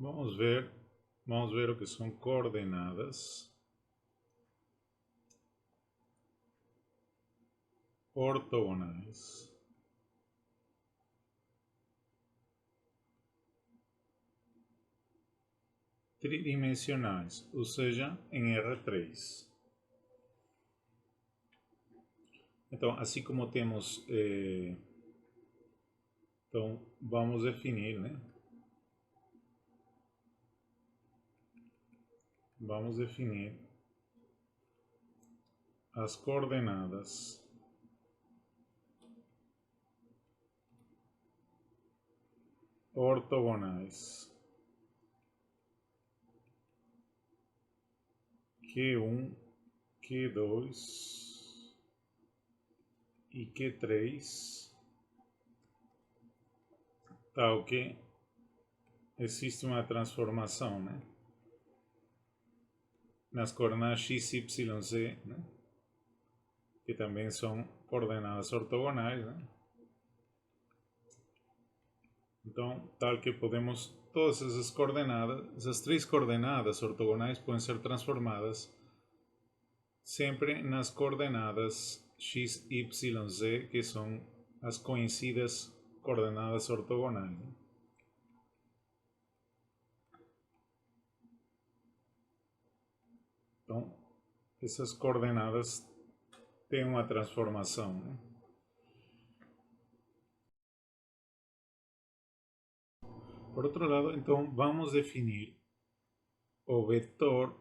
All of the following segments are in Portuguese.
Vamos ver o que são coordenadas ortogonais. Tridimensionais, ou seja, em R3. Então, assim como temos, então vamos definir, né? Vamos definir as coordenadas ortogonais Q1, Q2 e Q3, tal que existe uma transformação, né? Nas coordenadas x, y, z, né? Que também são coordenadas ortogonais, né? Então, tal que podemos, todas essas coordenadas, essas três coordenadas ortogonais podem ser transformadas sempre nas coordenadas x, y, z, que são as conhecidas coordenadas ortogonais. Então, essas coordenadas têm uma transformação, né? Por outro lado, então, vamos definir o vetor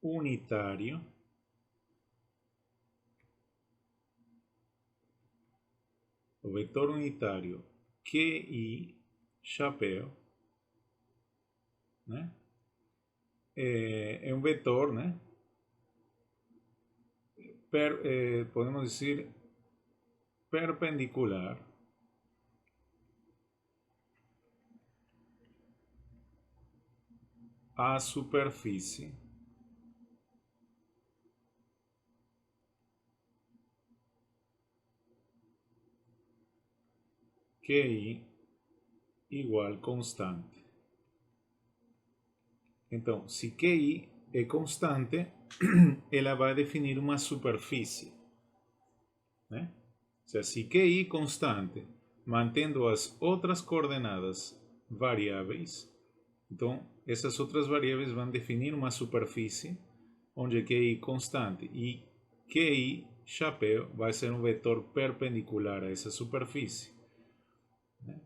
unitário QI chapéu, né? É um vetor, né? Podemos dizer perpendicular à superfície QI igual constante. Então, se QI é constante, ela vai definir uma superfície, né? Ou seja, se QI constante, mantendo as outras coordenadas variáveis, então essas outras variáveis vão definir uma superfície onde QI constante e QI chapéu vai ser um vetor perpendicular a essa superfície, né?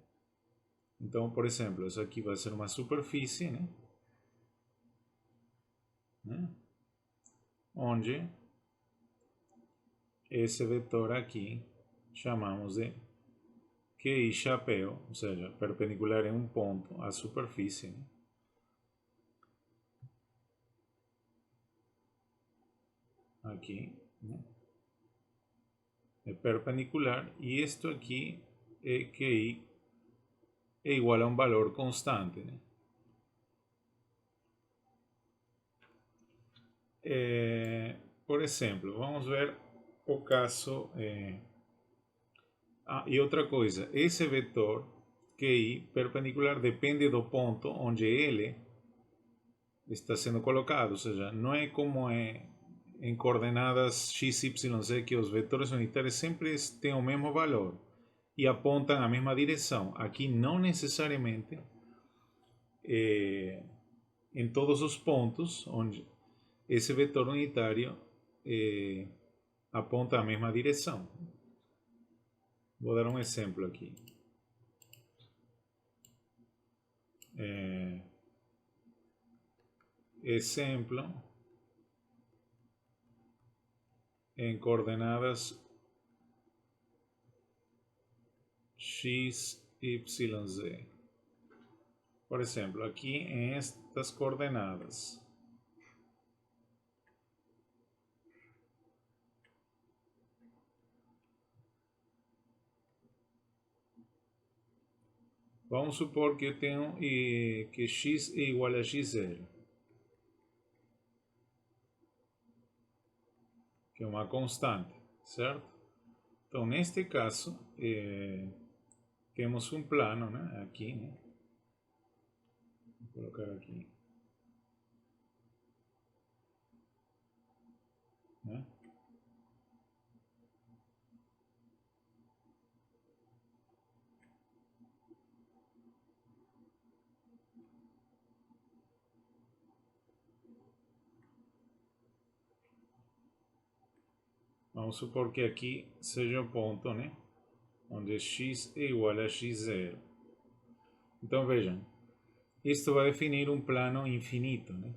Então, por exemplo, isso aqui vai ser uma superfície, né? Onde esse vetor aqui chamamos de QI chapéu, ou seja, perpendicular em um ponto à superfície, né? Aqui, né? É perpendicular e isto aqui é QI é igual a um valor constante, né? Por exemplo, vamos ver o caso. E outra coisa, esse vetor QI perpendicular depende do ponto onde ele está sendo colocado, ou seja, não é como é em coordenadas x, y, z, que os vetores unitários sempre têm o mesmo valor e apontam a mesma direção. Aqui não necessariamente em todos os pontos onde esse vetor unitário aponta a mesma direção. Vou dar um exemplo aqui. Exemplo em coordenadas x, y, z. Por exemplo, aqui em estas coordenadas. Vamos supor que eu tenho que x é igual a x0, que é uma constante, certo? Então, neste caso, temos um plano, né, aqui, né? colocar aqui, né? Vamos supor que aqui seja o ponto, né? Onde x é igual a x0. Então vejam, isto vai definir um plano infinito, né?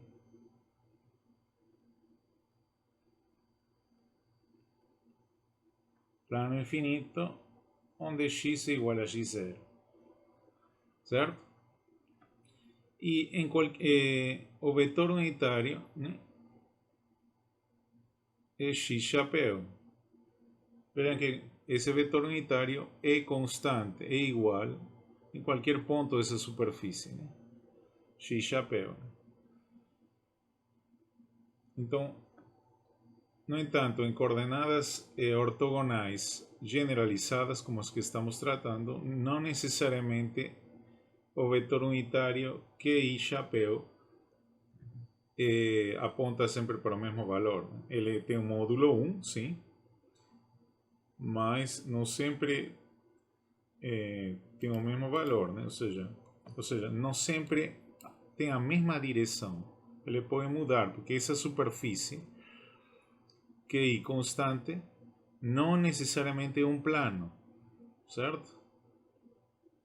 Plano infinito onde x é igual a x0, certo? E o vetor unitário, né, é x chapéu. Verán que esse vetor unitário é constante, é igual em qualquer ponto dessa superfície, né? X chapéu. Então, no entanto, em coordenadas ortogonais generalizadas, como as que estamos tratando, não necessariamente o vetor unitário QI chapéu aponta sempre para o mesmo valor. Ele tem um módulo 1, sim, mas não sempre tem o mesmo valor, né? Ou seja, não sempre tem a mesma direção. Ele pode mudar, porque essa superfície QI constante não necessariamente é um plano, certo?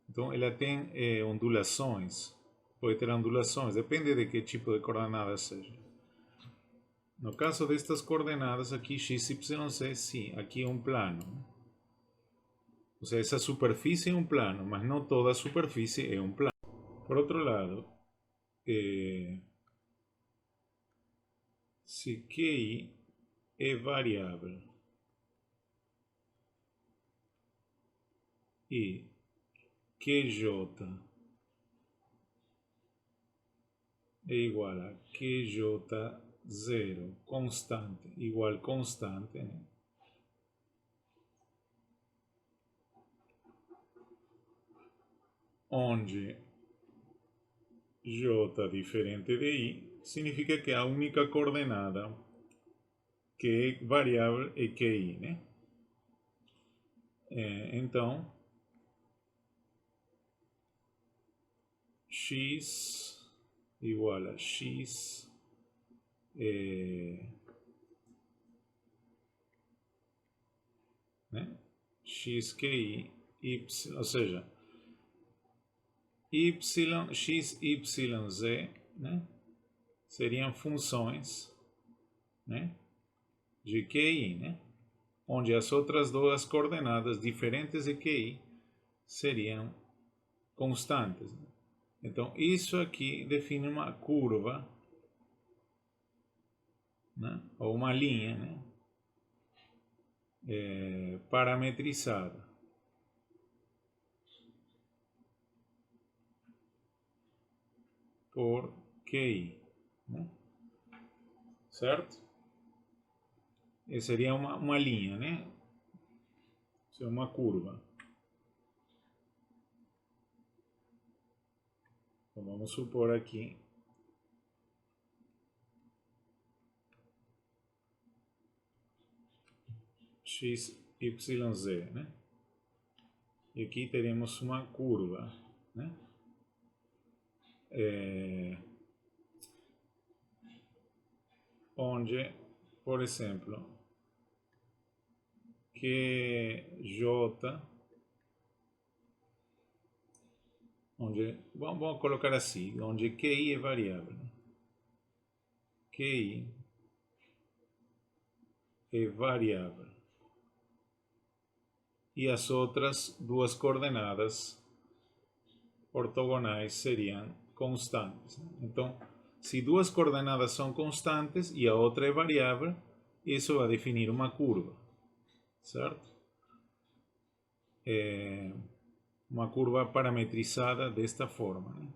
Então ela tem ondulações, pode ter ondulações, depende de que tipo de coordenada seja. No caso destas coordenadas aqui, x, y, z, sim, aqui é um plano. Ou seja, essa superfície é um plano, mas não toda a superfície é um plano. Por outro lado, se QI é variável e QJ é igual a QJ0 constante igual constante, né? Onde J diferente de I significa que a única coordenada que é variável é QI, né? Então, x igual a x né? XQI, y, ou seja, y, x, y, z, né? Seriam funções, né, de QI, né? Onde as outras duas coordenadas diferentes de QI seriam constantes, né? Então, isso aqui define uma curva, né, ou uma linha, né, parametrizada. Por QI, né? Certo? Essa seria uma linha, né? Isso é uma curva. Então vamos supor aqui x, y, z, né? E aqui teremos uma curva, né? Onde, por exemplo, QJ, onde, vamos colocar assim, onde QI é variável, né? QI é variável. E as outras duas coordenadas ortogonais seriam constantes. Então, se duas coordenadas são constantes e a outra é variável, isso vai definir uma curva, certo? Uma curva parametrizada desta forma, né?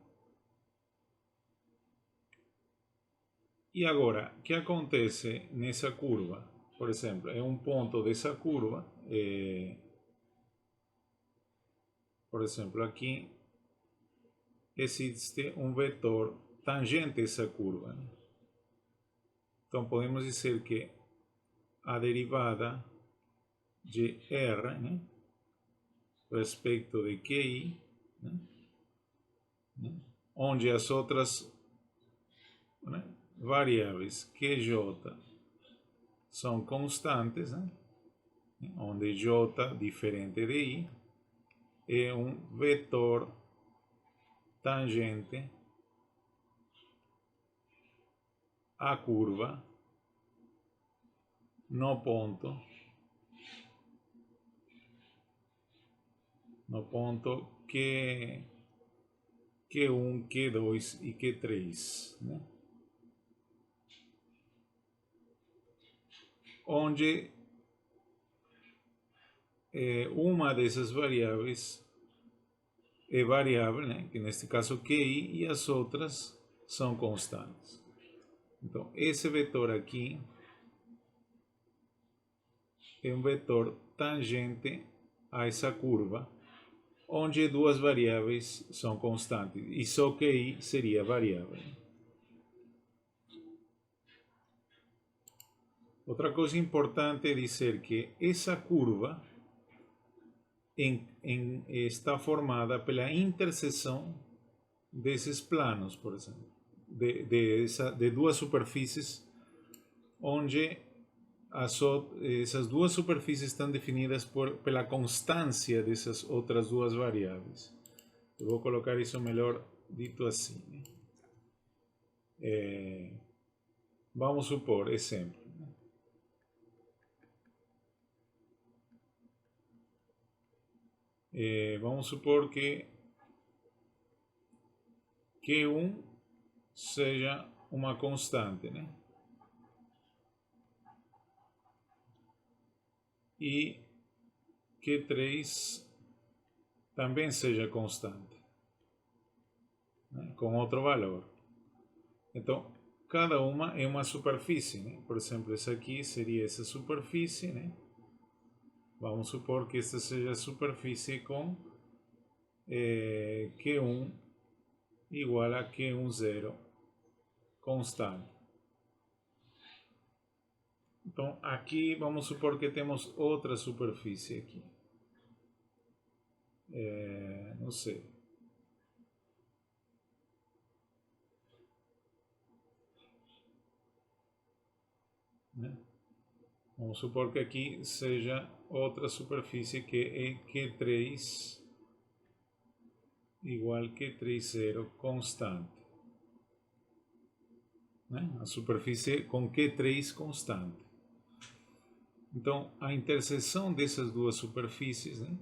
E agora, o que acontece nessa curva? Por exemplo, é um ponto dessa curva, por exemplo, aqui existe um vetor tangente a essa curva, né? Então podemos dizer que a derivada de R, né, respecto de QI, né, onde as outras, né, variáveis QJ são constantes, né, onde J diferente de I é um vetor tangente à curva no ponto Q1, Q2 e Q3, né? Onde uma dessas variáveis é variável, né? Que neste caso QI, e as outras são constantes. Então, esse vetor aqui é um vetor tangente a essa curva, onde duas variáveis são constantes, e só QI seria variável. Outra coisa importante é dizer que essa curva está formada pela interseção desses planos, por exemplo, de duas superfícies, onde essas duas superfícies estão definidas pela constância dessas outras duas variáveis. Eu vou colocar isso melhor dito assim, né? Vamos supor, exemplo, né? Vamos supor que Q1 seja uma constante, né? E Q3 também seja constante, né? Com outro valor. Então, cada uma é uma superfície, né? Por exemplo, essa aqui seria essa superfície, né? Vamos supor que esta seja a superfície com Q1 igual a Q10 constante. Então, aqui vamos supor que temos outra superfície aqui. Não sei. Né? Vamos supor que aqui seja outra superfície que é Q3 igual a Q30 constante. Né? A superfície com Q3 constante. Então, a interseção dessas duas superfícies, né,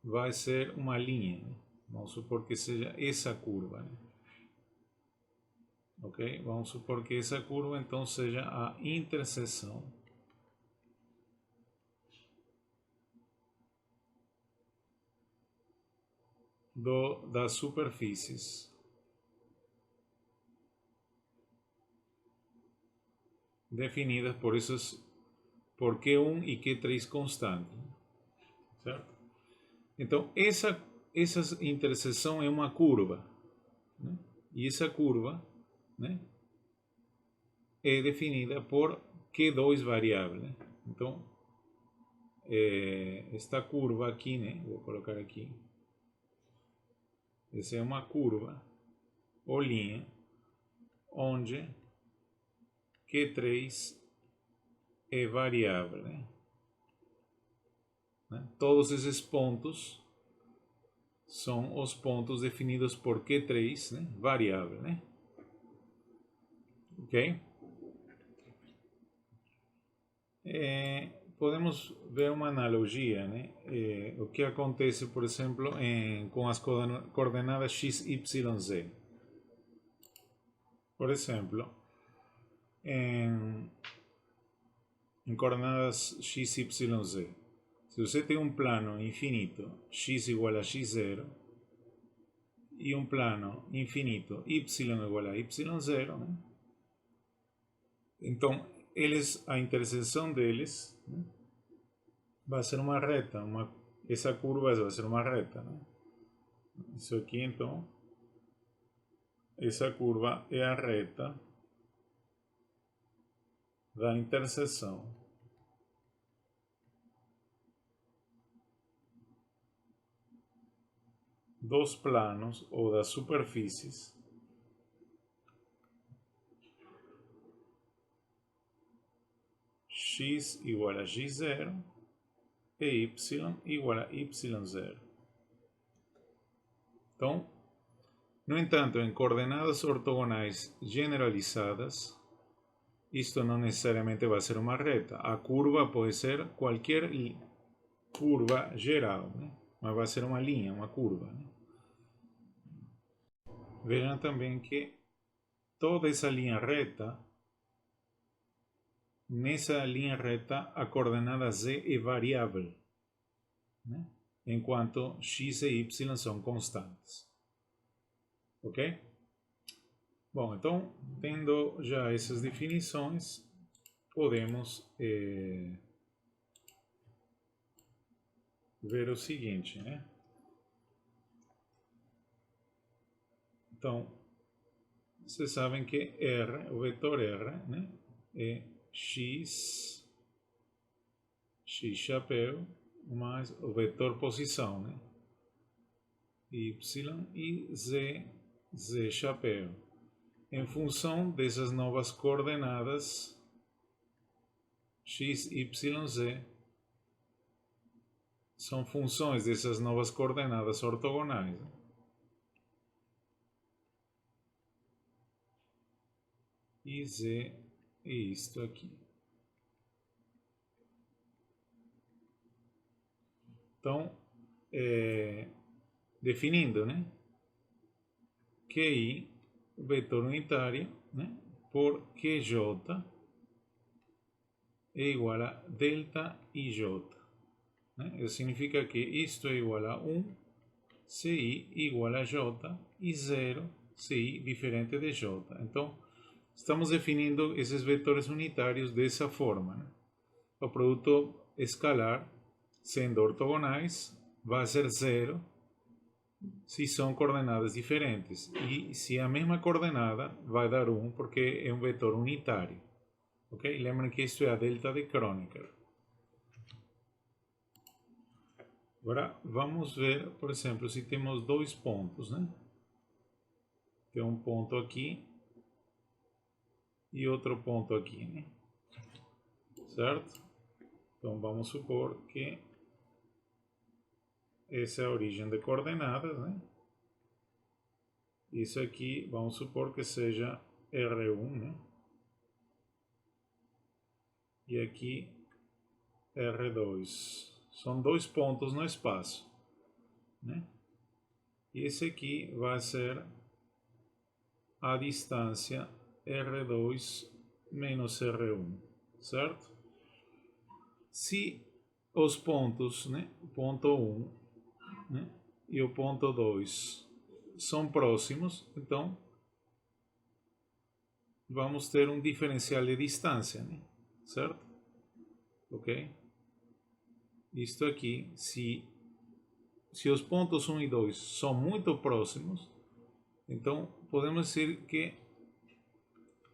vai ser uma linha. Né? Vamos supor que seja essa curva. Né? Ok? Vamos supor que essa curva então seja a interseção das superfícies definidas por Q1 e Q3 constantes. Certo? Então, essa interseção é uma curva. Né? E essa curva, né, é definida por Q2 variável. Né? Então, esta curva aqui, né, vou colocar aqui, essa é uma curva ou linha onde Q3 é variável. Né? Todos esses pontos são os pontos definidos por Q3, né, variável. Né? Ok? Podemos ver uma analogia, né? O que acontece, por exemplo, com as coordenadas x, y, z. Por exemplo, em coordenadas x, y, z. Se você tem um plano infinito, x igual a x0, e um plano infinito, y igual a y0, né? Então, a interseção deles, né, vai ser uma reta. Essa curva vai ser uma reta. Né? Isso aqui, então, essa curva é a reta da interseção dos planos ou das superfícies x igual a x0 e y igual a y0. Então, no entanto, em coordenadas ortogonais generalizadas, isto não necessariamente vai ser uma reta. A curva pode ser qualquer curva geral, né? Mas vai ser uma linha, uma curva, né? Vejam também que toda essa linha reta, nessa linha reta, a coordenada z é variável, né? Enquanto x e y são constantes. Ok? Bom, então, tendo já essas definições, podemos ver o seguinte, né? Então, vocês sabem que R, o vetor R, né, é x chapéu, mais o vetor posição, né? Y e z chapéu. Em função dessas novas coordenadas x, y, z, são funções dessas novas coordenadas ortogonais. E z é isto aqui. Então, definindo, né? QI, vetor unitário, né? Por QJ é igual a delta IJ. Né? Isso significa que isto é igual a 1, CI igual a J e 0, CI diferente de J. Então, estamos definindo esses vetores unitários dessa forma. Né? O produto escalar, sendo ortogonais, vai ser 0 se são coordenadas diferentes. E se a mesma coordenada, vai dar 1, porque é um vetor unitário. Ok? Lembrem que isto é a delta de Kronecker. Agora, vamos ver, por exemplo, se temos dois pontos, né? Tem um ponto aqui e outro ponto aqui, né? Certo? Então, vamos supor que essa é a origem de coordenadas, né? Isso aqui, vamos supor que seja R1, né? E aqui R2. São dois pontos no espaço, né? E esse aqui vai ser a distância R2 menos R1, certo? Se os pontos, né, ponto 1, né, e o ponto 2 são próximos, então vamos ter um diferencial de distância, né, certo? Ok? Isto aqui, se os pontos 1 e 2 são muito próximos, então podemos dizer que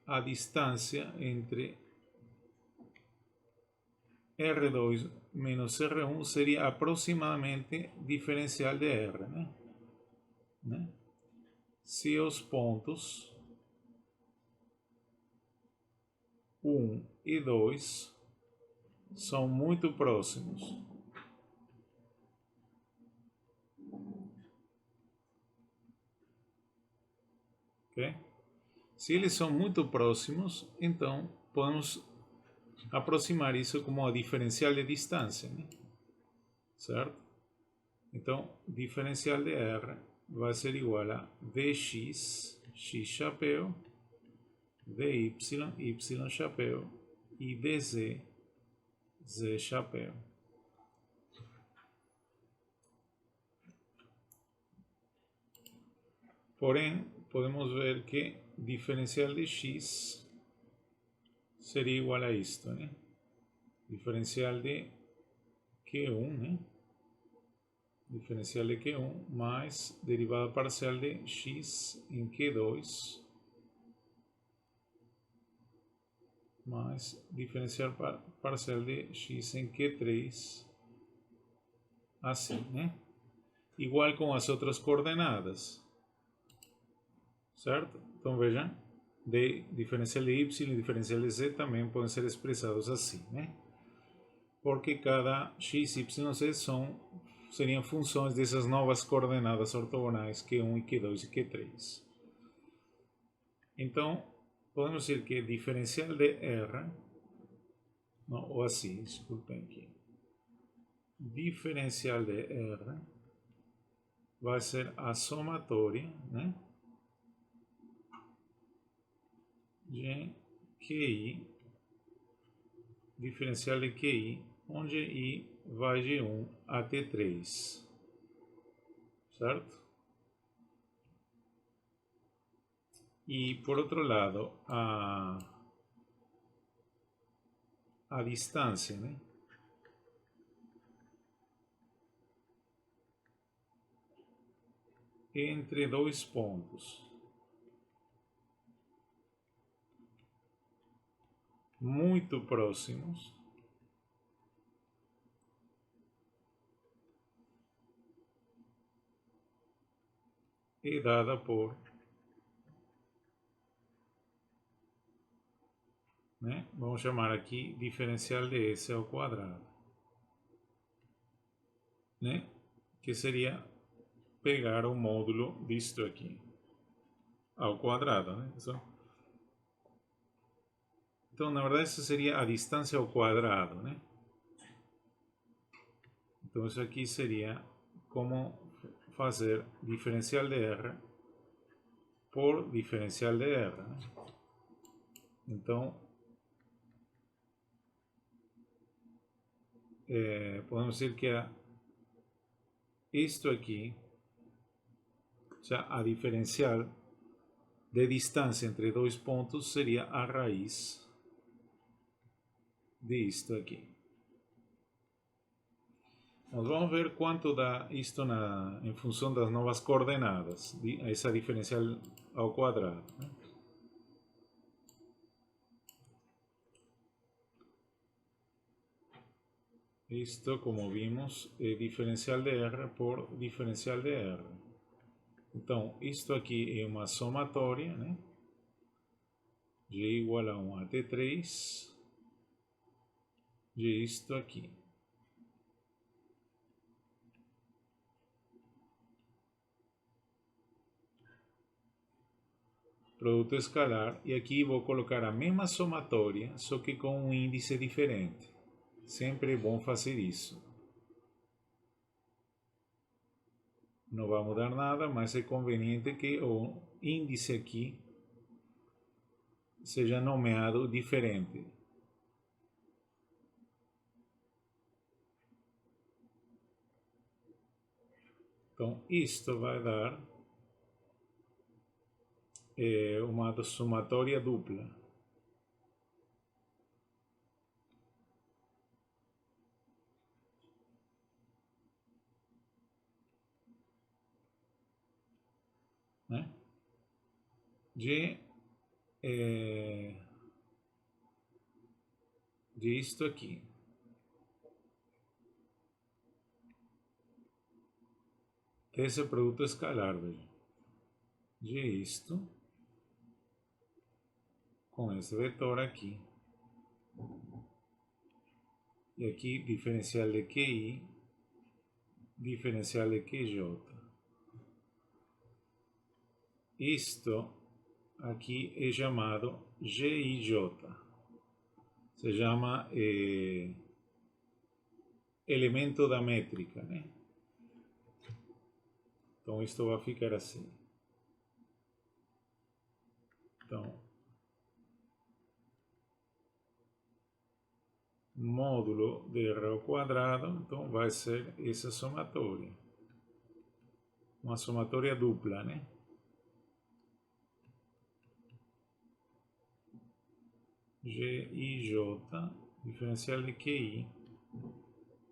a distância entre R2 menos R1 seria aproximadamente diferencial de R, né? Se os pontos 1 e 2 são muito próximos, ok? Se eles são muito próximos, então podemos aproximar isso como a diferencial de distância, né? Certo? Então, diferencial de R vai ser igual a dx, x chapéu, dy, y chapéu, e dz, z chapéu. Porém, podemos ver que diferencial de x seria igual a isto, né? Diferencial de Q1, né? diferencial de Q1 mais derivada parcial de x em Q2 mais diferencial parcial de x em Q3, assim, né? Igual com as outras coordenadas, certo? Então vejam, diferencial de y e diferencial de z também podem ser expressados assim, né? Porque cada x, y, z seriam funções dessas novas coordenadas ortogonais Q1 e Q2 e Q3. Então, podemos dizer que diferencial de R, não, ou assim, desculpem aqui, diferencial de R vai ser a somatória, né, de QI, diferencial de QI, onde I vai de 1 até 3, certo? E, por outro lado, a distância, né, entre dois pontos muito próximos é dada por, né, vamos chamar aqui diferencial de S ao quadrado, né, que seria pegar o módulo disto aqui ao quadrado, né? Então, na verdade, isso seria a distância ao quadrado, né? Então, isso aqui seria como fazer diferencial de R por diferencial de R, né? Então, podemos dizer que isto aqui, o sea, a diferencial de distância entre dois pontos seria a raiz disto aqui. Nós vamos ver quanto dá isto em função das novas coordenadas, essa diferencial ao quadrado, né? Isto, como vimos, é diferencial de R por diferencial de R. Então, isto aqui é uma somatória, né? G igual a 1 até 3 de isto aqui. Produto escalar, e aqui vou colocar a mesma somatória, só que com um índice diferente. Sempre é bom fazer isso. Não vai mudar nada, mas é conveniente que o índice aqui seja nomeado diferente. Então, isto vai dar uma somatória dupla. Né? De isto aqui. Esse é o produto escalar, veja. De isto com esse vetor aqui. E aqui diferencial de QI, diferencial de QJ. Isto aqui é chamado GIJ. Se chama elemento da métrica, né? Então, isto vai ficar assim. Então, módulo de R ao quadrado, então vai ser essa somatória. Uma somatória dupla, né? GIJ, diferencial de QI,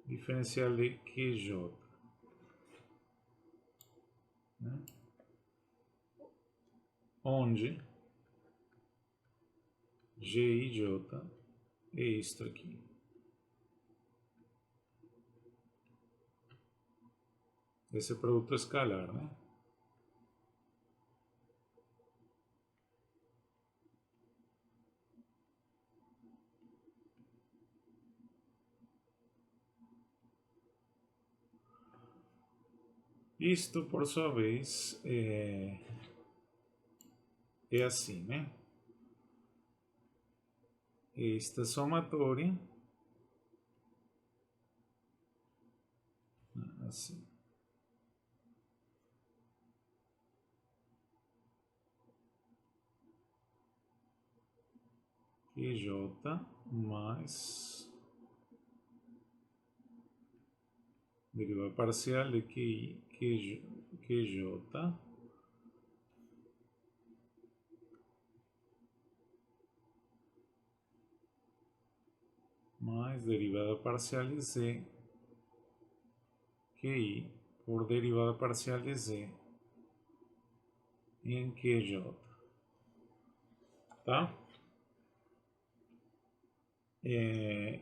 diferencial de QJ. né? Onde Gij é isto aqui. Esse é produto escalar, né? Isto, por sua vez, é assim, né? Esta somatória, assim. QJ mais derivada parcial de QJ mais derivada parcial de Z QI por derivada parcial de Z em QJ. Tá?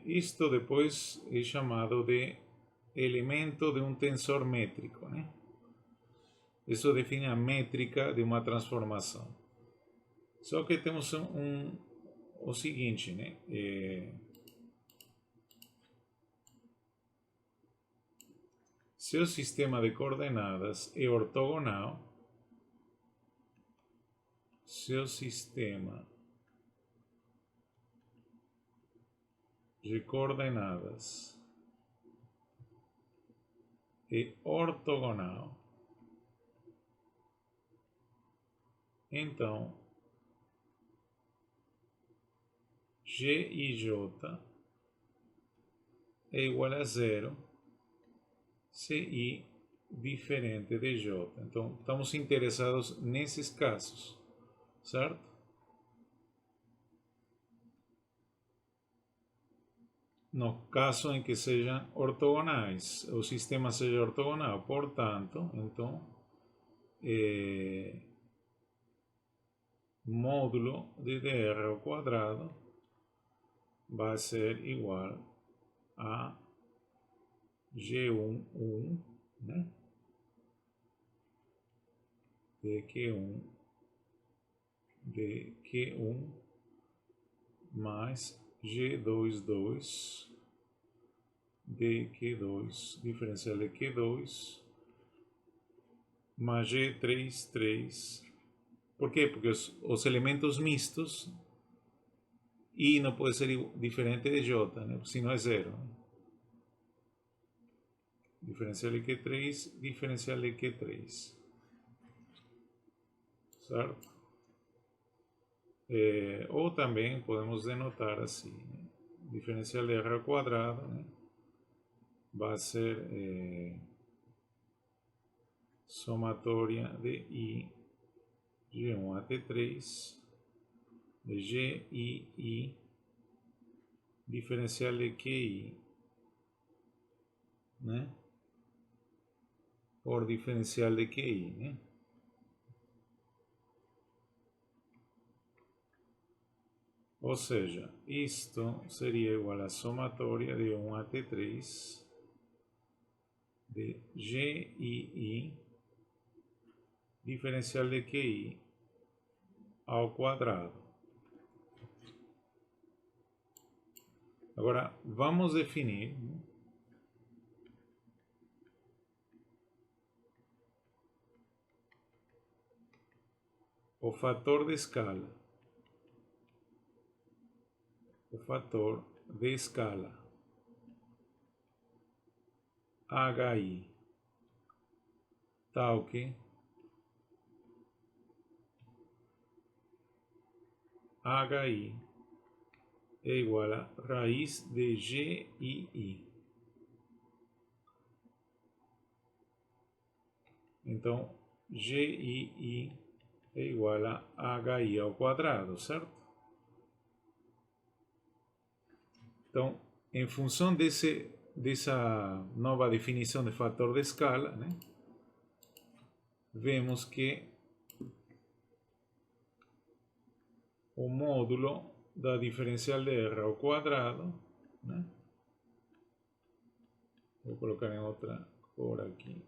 Isto depois é chamado de elemento de um tensor métrico, né? Isso define a métrica de uma transformação. Só que temos o seguinte, né? Se o sistema de coordenadas é ortogonal, se o sistema de coordenadas é ortogonal, então Gij é igual a zero se I diferente de J. Então, estamos interessados nesses casos, certo? No caso em que sejam ortogonais, o sistema seja ortogonal, portanto, então, módulo de dr ao quadrado vai ser igual a G11, né? dQ1 mais G22 dQ2, diferencial de Q2 mais G33. Por quê? Porque os elementos mistos I não pode ser diferente de J, né? Senão é zero, né? Diferencial de Q3, diferencial de Q3. Certo? Ou também podemos denotar assim, né? Diferencial de R ao quadrado, né? Vai ser somatória de I G1 até 3 de GII diferencial de QI, né? Por diferencial de QI, né? Ou seja, isto seria igual a somatória de 1 até 3 de GII diferencial de QI ao quadrado. Agora, vamos definir, né, o fator de escala. O fator de escala HI tal que HI é igual a raiz de GII. Então, GII é igual a HI ao quadrado, certo? Então, em função dessa nova definição de fator de escala, né, vemos que o módulo da diferencial de R ao quadrado, né? Vou colocar em outra cor aqui.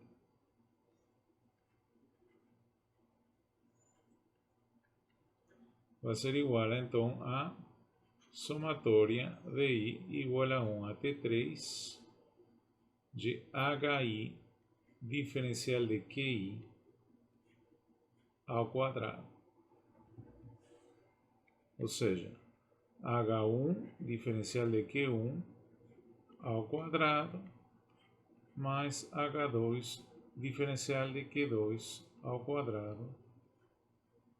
Vai ser igual, então, a somatória de I igual a 1 a T3 de HI diferencial de QI ao quadrado. Ou seja, H1 diferencial de Q1 ao quadrado mais H2 diferencial de Q2 ao quadrado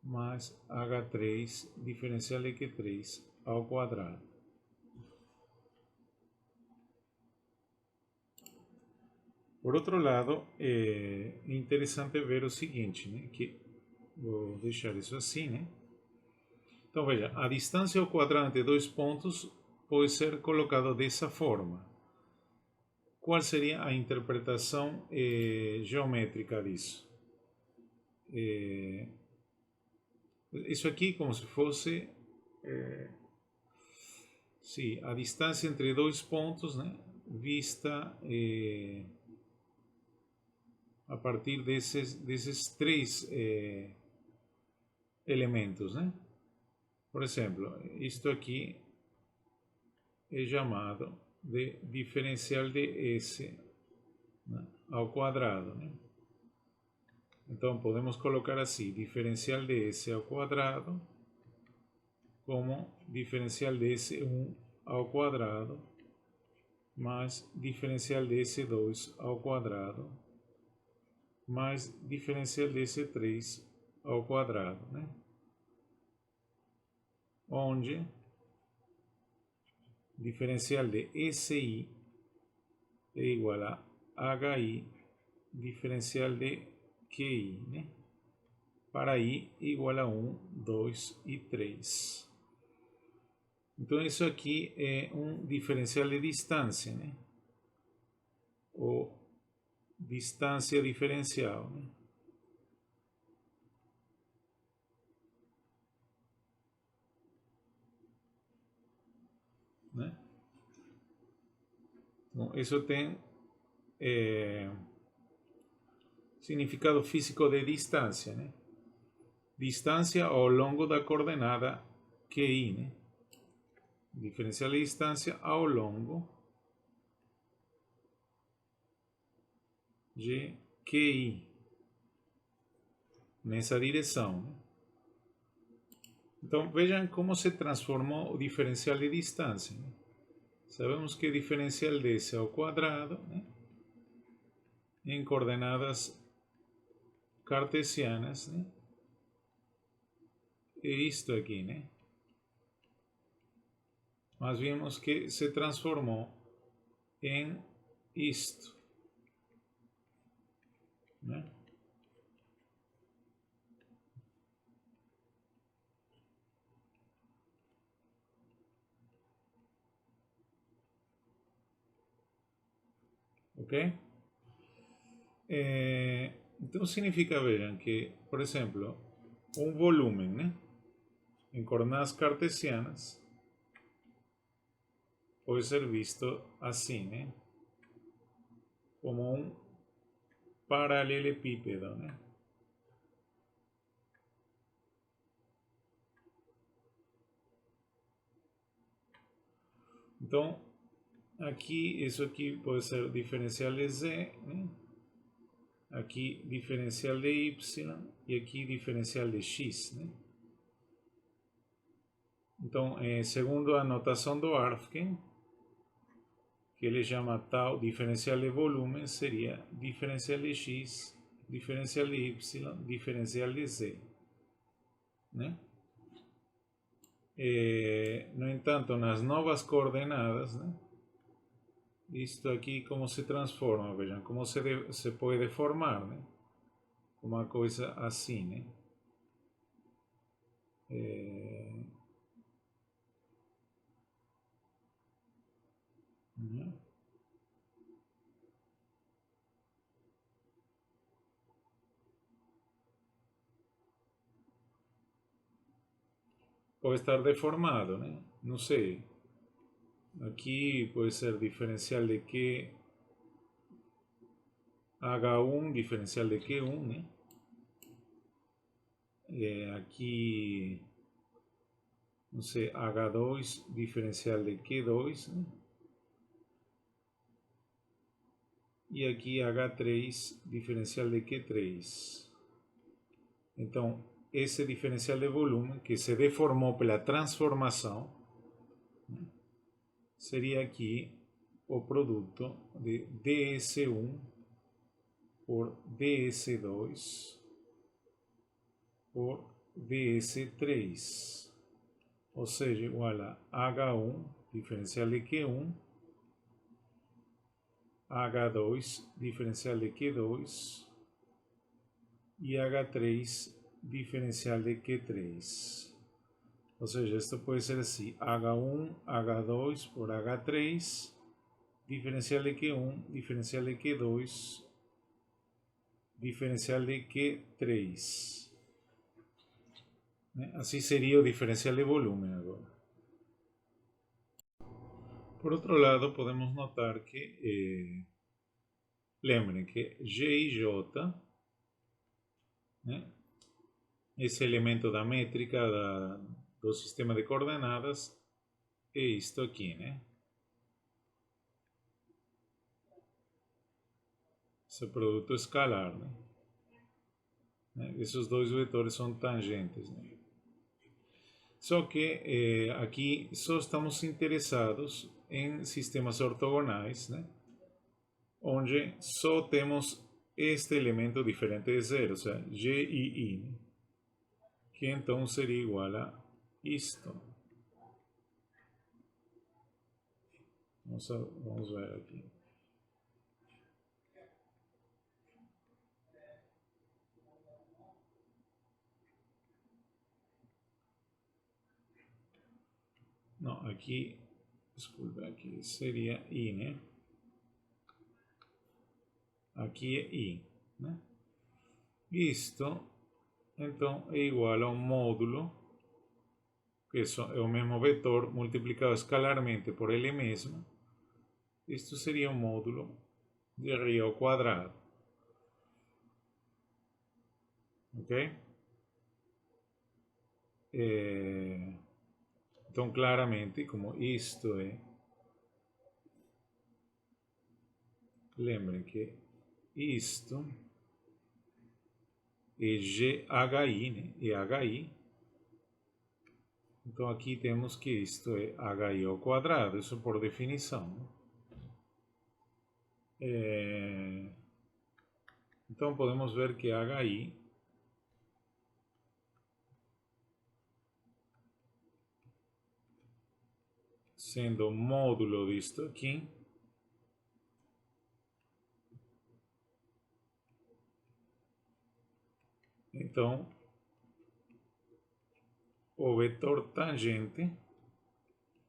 mais H3 diferencial de Q3 ao quadrado. Por outro lado, é interessante ver o seguinte, né? Que vou deixar isso assim, né? Então veja, a distância ao quadrado entre dois pontos pode ser colocada dessa forma. Qual seria a interpretação geométrica disso? Isso aqui como se fosse sim, a distância entre dois pontos, né, vista a partir desses três elementos, né? Por exemplo, isto aqui é chamado de diferencial de S, né, ao quadrado, né? Então podemos colocar assim, diferencial de S ao quadrado como diferencial de S1 ao quadrado mais diferencial de S2 ao quadrado mais diferencial de S3 ao quadrado, né? Onde diferencial de SI é igual a HI diferencial de QI, né? Para I igual a 1, 2 e 3. Então isso aqui é um diferencial de distância, né? Ou distância diferencial, né? Bom, isso tem significado físico de distância, né? Distância ao longo da coordenada QI, né? Diferencial de distância ao longo de QI nessa direção, né? Então vejam como se transformou o diferencial de distância, né? Sabemos que diferencial desse ao quadrado, né, em coordenadas cartesianas, né, é isto aqui, né? Mas vimos que se transformou em isto, né? Ok? Então significa, vejam, que, por exemplo, um volume, né, em coordenadas cartesianas pode ser visto assim, né, como um paralelepípedo, né? Então, aqui, isso aqui pode ser diferencial de Z, né? Aqui diferencial de Y e aqui diferencial de X, né? Então, segundo a notação do Arfken, que ele chama tal diferencial de volume, seria diferencial de X, diferencial de Y, diferencial de Z, né? No entanto, nas novas coordenadas, né, isto aqui como se transforma, vejam, como se pode deformar, né? Uma coisa assim, né? Uhum. pode estar deformado, né? Não sei. Aqui pode ser diferencial de Q H1, diferencial de Q1, né? Aqui, não sei, H2, diferencial de Q2, né? E aqui H3, diferencial de Q3. Então, esse diferencial de volume, que se deformou pela transformação, né, seria aqui o produto de ds1 por ds2 por ds3. Ou seja, igual a H1, diferencial de Q1, H2, diferencial de Q2, e H3, diferencial de Q3. Ou seja, esto pode ser assim, H1, H2 por H3, diferencial de Q1, diferencial de Q2, diferencial de Q3. Assim seria o diferencial de volume agora. Por outro lado, podemos notar que, lembrem que G e J, né, esse elemento da métrica do sistema de coordenadas é isto aqui, né? Esse produto escalar, né? Esses dois vetores são tangentes, né? Só que aqui só estamos interessados em sistemas ortogonais, né? Onde só temos este elemento diferente de zero, ou seja, G e I, né? Que então seria igual a isto. Vamos ver aqui. Não, aqui, desculpa, aqui seria I, né? Aqui é I, né? Isto, então, é igual a um módulo, que é o mesmo vetor multiplicado escalarmente por ele mesmo. Isto seria um módulo de R ao quadrado. Ok? Então, claramente, como isto é, lembrem que isto é GHI, né? É HI. Então, aqui temos que isto é HI ao quadrado, isso por definição. Então, podemos ver que HI sendo módulo disto aqui, então o vetor tangente,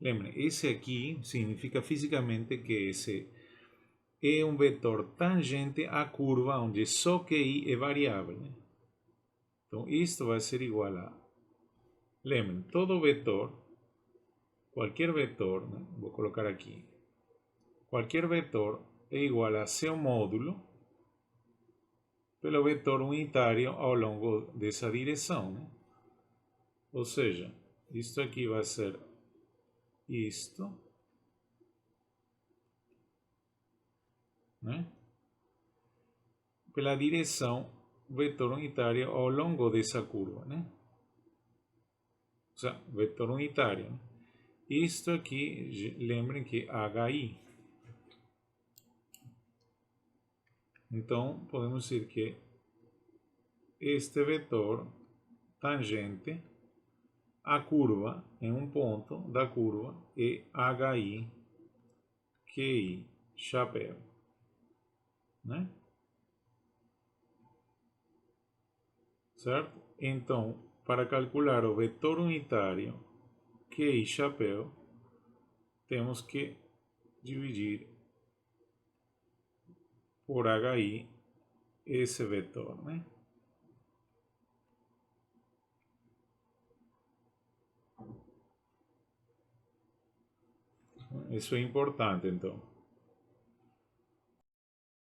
lembrem, esse aqui significa fisicamente que esse é um vetor tangente à curva onde só QI é variável, né? Então isto vai ser igual a, lembrem, todo vetor, qualquer vetor, né? Vou colocar aqui, qualquer vetor é igual a seu módulo pelo vetor unitário ao longo dessa direção, né? Ou seja, isto aqui vai ser isto, né? Pela direção vetor unitário ao longo dessa curva, né? Ou seja, vetor unitário, né? Isto aqui, lembrem que HI. Então, podemos dizer que este vetor tangente à curva, em um ponto da curva, é HI, QI, chapéu, né? Certo? Então, para calcular o vetor unitário QI chapéu, temos que dividir por HI esse vetor, né? Isso é importante, então.